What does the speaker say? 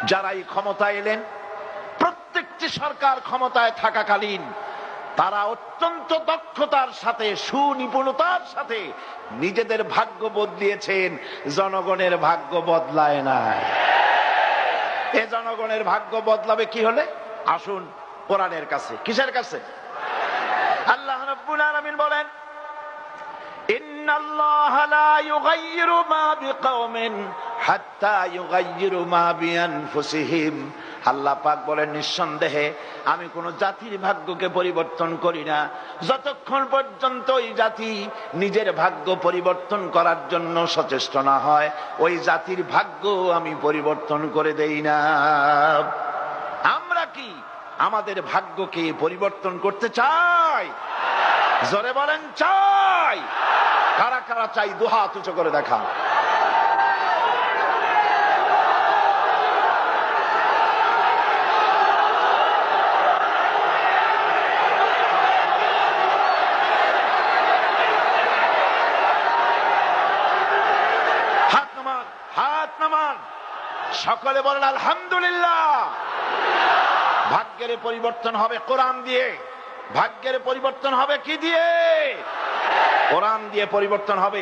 যারাই ক্ষমতায় এলেন, প্রত্যেকটি সরকার ক্ষমতায় থাকাকালীন তারা অত্যন্ত দক্ষতার সাথে, সুনিপুণতার সাথে নিজেদের ভাগ্য বদলিয়েছেন, জনগণের ভাগ্য বদলায় নাই। এ জনগণের ভাগ্য বদলাবে কি হলে? আসুন কোরআনের কাছে। কিসের কাছে? আল্লাহ রাব্বুল আলামিন বলেন, ইন্নাল্লাহা লা ইউগাইয়িরু মা বিকাওমিন হাত্তা ইউগাইয়িরু মা বিআনফুসিহিম। আল্লাহ পাক বলেন, নিঃসন্দেহে আমি কোন জাতির ভাগ্যকে পরিবর্তন করি না যতক্ষণ পর্যন্ত ওই জাতি নিজের ভাগ্য পরিবর্তন করার জন্য সচেষ্ট না হয়। ওই জাতির ভাগ্য আমি পরিবর্তন করে দেই না। আমরা কি আমাদের ভাগ্যকে পরিবর্তন করতে চাই? জোরে বলেন চাই। কারা কারা চাই? দুহাত উঁচু করে দেখান। হাত নামান, হাত নামান। সকলে বলেন আলহামদুলিল্লাহ। ভাগ্যের পরিবর্তন হবে কোরআন দিয়ে। ভাগ্যের পরিবর্তন হবে কি দিয়ে? কোরআন দিয়ে পরিবর্তন হবে।